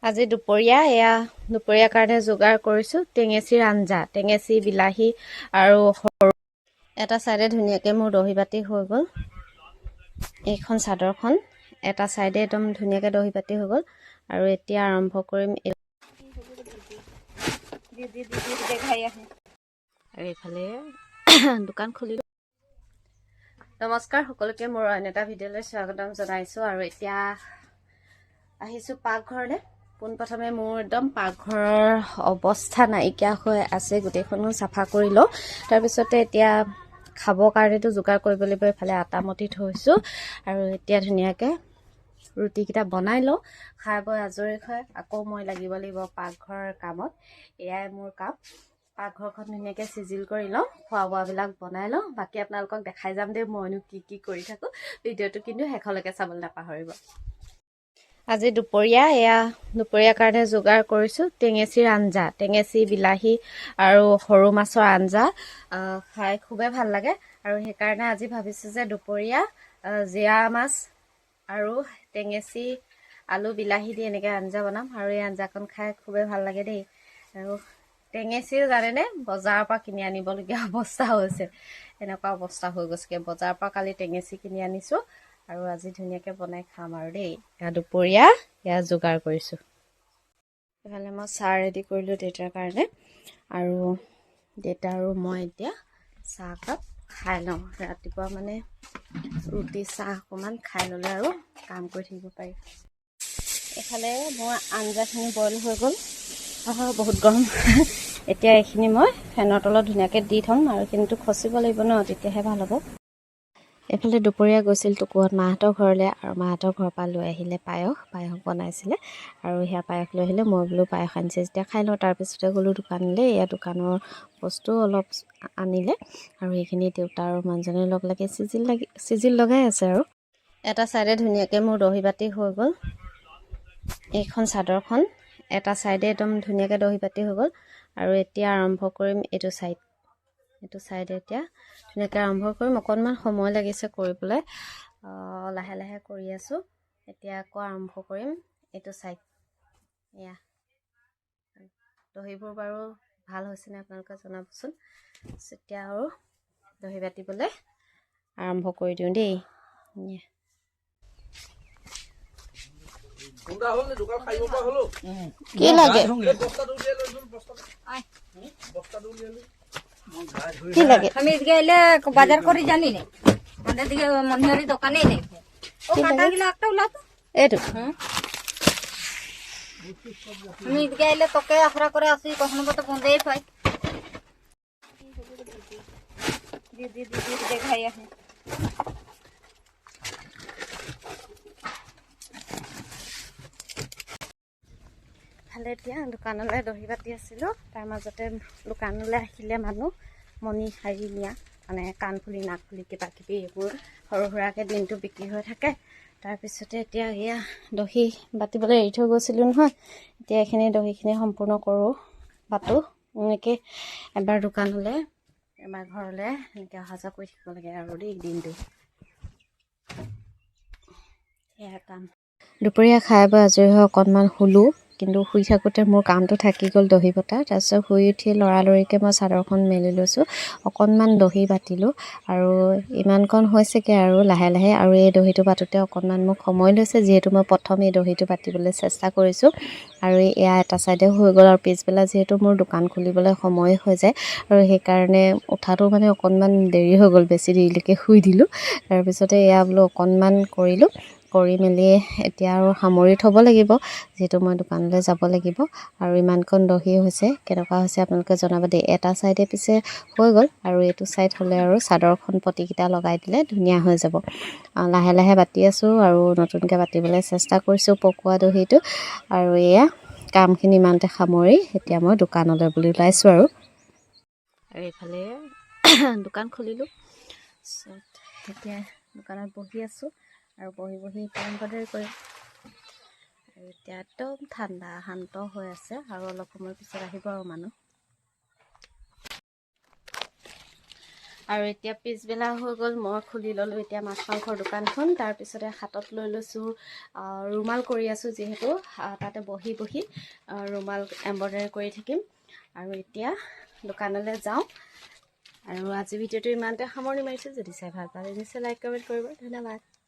আজি দুপৰীয়া কাৰণে যোগাৰ কৰিছোঁ টেঙেচিৰ আঞ্জা, টেঙেচি বিলাহী আৰু সৰু এটা চাইডে ধুনীয়াকৈ মোৰ দহি বাতি হৈ গ'ল। এইখন চাদৰখন এটা চাইডে একদম ধুনীয়াকৈ দহি বাতি হৈ গ'ল আৰু এতিয়া আৰম্ভ কৰিম। আৰু এইফালে দোকান খুলিলোঁ। নমস্কাৰ সকলোকে, মোৰ অন্য এটা ভিডিঅ'লৈ স্বাগতম জনাইছোঁ। আৰু এতিয়া আহিছোঁ পাকঘৰলৈ। পোনপ্ৰথমে মোৰ একদম পাকঘৰৰ অৱস্থা নাইকিয়া হৈ আছে, গোটেইখনো চাফা কৰি লওঁ। তাৰপিছতে এতিয়া খাবৰ কাৰণেতো যোগাৰ কৰিব লাগিব। এইফালে আটা মঠি থৈছোঁ আৰু এতিয়া ধুনীয়াকৈ ৰুটিকেইটা বনাই লওঁ। খাই বৈ আজৰি হৈ আকৌ মই লাগিব পাকঘৰৰ কামত। এয়াই মোৰ কাম। পাকঘৰখন ধুনীয়াকৈ চিজিল কৰি লওঁ, খোৱা বোৱাবিলাক বনাই লওঁ। বাকী আপোনালোকক দেখাই যাম দেই মইনো কি কৰি থাকোঁ। ভিডিঅ'টো কিন্তু শেষলৈকে চাবলৈ নাপাহৰিব। আজি দুপৰীয়া কাৰণে যোগাৰ কৰিছোঁ টেঙেচিৰ আঞ্জা, টেঙেচি বিলাহী আৰু সৰু মাছৰ আঞ্জা। খাই খুবেই ভাল লাগে আৰু সেইকাৰণে আজি ভাবিছোঁ যে দুপৰীয়া জীয়া মাছ আৰু টেঙেচি আলু বিলাহী দি এনেকৈ আঞ্জা বনাম। আৰু এই আঞ্জাকণ খাই খুবেই ভাল লাগে দেই। আৰু টেঙেচিও জানেনে, বজাৰৰ পৰা কিনি আনিবলগীয়া অৱস্থা হৈছে। এনেকুৱা অৱস্থা হৈ গৈছেগৈ। বজাৰৰ পৰা কালি টেঙেচি কিনি আনিছোঁ আৰু আজি ধুনীয়াকৈ বনাই খাম আৰু দেই। দুপৰীয়া যোগাৰ কৰিছোঁ। এইফালে মই চাহ ৰেডি কৰিলোঁ দেউতাৰ কাৰণে, আৰু দেউতা আৰু মই এতিয়া চাহকাপ খাই লওঁ। ৰাতিপুৱা মানে ৰুটি চাহ অকণমান খাই ল'লে আৰু কাম কৰি থাকিব পাৰি। এইফালে মোৰ আঞ্জাখিনি বইল হৈ গ'ল। বহুত গৰম। এতিয়া এইখিনি মই ফেনৰ তলত ধুনীয়াকৈ দি থ'ম আৰু কিন্তু খচিব লাগিব ন, তেতিয়াহে ভাল হ'ব। এইফালে দুপৰীয়া গৈছিল টুকুহঁত মাহঁতৰ ঘৰলৈ, আৰু মাহঁতৰ ঘৰৰ পৰা লৈ আহিলে পায়স বনাইছিলে আৰু সেয়া পায়স লৈ আহিলে। মই বোলো পায়স আনিছে যেতিয়া খাই লওঁ। তাৰপিছতে গ'লোঁ দোকানলৈ। দোকানৰ বস্তু অলপ আনিলে আৰু সেইখিনি দেউতা আৰু মানুহজনে লগ লাগি চিজিল লগাই আছে। আৰু এটা চাইডে ধুনীয়াকৈ মোৰ দহি বাতি হৈ গ'ল। এইখন চাদৰখন এটা চাইডে একদম ধুনীয়াকৈ দহি বাতি হৈ গ'ল আৰু এতিয়া আৰম্ভ কৰিম এইটো চাইডে এতিয়া ধুনীয়াকৈ আৰম্ভ কৰিম। অকণমান সময় লাগিছে কৰিবলৈ, লাহে লাহে কৰি আছোঁ। এতিয়া আকৌ আৰম্ভ কৰিম এইটো চাইড। এয়া দহিবোৰ বাৰু ভাল হৈছেনে আপোনালোকে জনাবচোন। এতিয়া আৰু দহি বাতিবলৈ আৰম্ভ কৰি দিওঁ দেই। কি লাগে বাজার করে জানি না, আমাদের দিকে মনিহারি দোকানে নেই। ও কাটা গিলা একটা উলাতো এইটো আমি এদিকে এলে তোকে আখড়া করে আসি, কখনো কত বন্ধেই পাই। দিদি দেখাই আসে। ভালে। এতিয়া দোকানলৈ দহি বাতি আছিলোঁ, তাৰ মাজতে দোকানলৈ আহিলে মানুহ মণিহাৰী নিয়া, মানে কাণফুলি নাকফুলি কিবা কিবি এইবোৰ সৰু সুৰাকৈ দিনটো বিক্ৰী হৈ থাকে। তাৰপিছতে এতিয়া এয়া দহি বাতিবলৈ এৰি থৈ গৈছিলোঁ নহয়। এতিয়া এইখিনি দহিখিনি সম্পূৰ্ণ কৰোঁ, বাতোঁ। এনেকৈ এবাৰ দোকানলৈ এবাৰ ঘৰলৈ এনেকৈ অহা যোৱা কৰি থাকিব লাগে আৰু দেই দিনটো। সেয়া কাম। দুপৰীয়া খাই বৈ আজৰি হৈ অকণমান শুলোঁ, কিন্তু শুই থাকোঁতে মোৰ কামটো থাকি গ'ল দহি বটা। তাৰপিছত শুই উঠি লৰালৰিকৈ মই চাদৰখন মেলি লৈছোঁ, অকণমান দহি বাতিলোঁ আৰু ইমানকণ হৈছেগৈ আৰু লাহে লাহে। আৰু এই দহিটো বাটোতে অকণমান মোক সময় লৈছে, যিহেতু মই প্ৰথম এই দহিটো বাতিবলৈ চেষ্টা কৰিছোঁ। আৰু এয়া এটা চাইডে হৈ গ'ল, আৰু পিছবেলা যিহেতু মোৰ দোকান খুলিবলৈ সময় হৈ যায় আৰু সেইকাৰণে উঠাটো মানে অকণমান দেৰি হৈ গ'ল, বেছি দেৰিলৈকে শুই দিলোঁ। তাৰপিছতে এয়া বোলো অকণমান কৰিলোঁ, কৰি মেলি এতিয়া আৰু সামৰি থ'ব লাগিব, যিহেতু মই দোকানলৈ যাব লাগিব। আৰু ইমানকণ দহি হৈছে, কেনেকুৱা হৈছে আপোনালোকে জনাব দেই। এটা চাইডে পিছে হৈ গ'ল, আৰু এইটো চাইড হ'লে আৰু চাদৰখন পটিকেইটা লগাই দিলে ধুনীয়া হৈ যাব। লাহে লাহে বাতি আছোঁ আৰু নতুনকৈ বাতিবলৈ চেষ্টা কৰিছোঁ পকোৱা দহিটো। আৰু এয়া কামখিনি ইমানতে সামৰি এতিয়া মই দোকানলৈ বুলি ওলাইছোঁ। আৰু এইফালে দোকান খুলিলোঁ। এতিয়া দোকানত বহি আছোঁ আৰু বহি এম্ব্ৰইডাৰী কৰিম। আৰু এতিয়া একদম ঠাণ্ডা শান্ত হৈ আছে, আৰু অলপ সময় পিছত আহিব আৰু মানুহ। আৰু এতিয়া পিছবেলা হৈ গ'ল, মই খুলি ল'লোঁ এতিয়া মাছ মাংসৰ দোকানখন। তাৰপিছতে হাতত লৈ লৈছোঁ ৰুমাল কৰি আছোঁ, যিহেতু তাতে বহি বহি ৰুমাল এম্ব্ৰইডাৰী কৰি থাকিম। আৰু এতিয়া দোকানলৈ যাওঁ। আৰু আজি ভিডিঅ'টো ইমানতে সামৰণি মাৰিছোঁ। যদি চাই ভাল পালে নিশ্চয় লাইক কমেণ্ট কৰিব। ধন্যবাদ।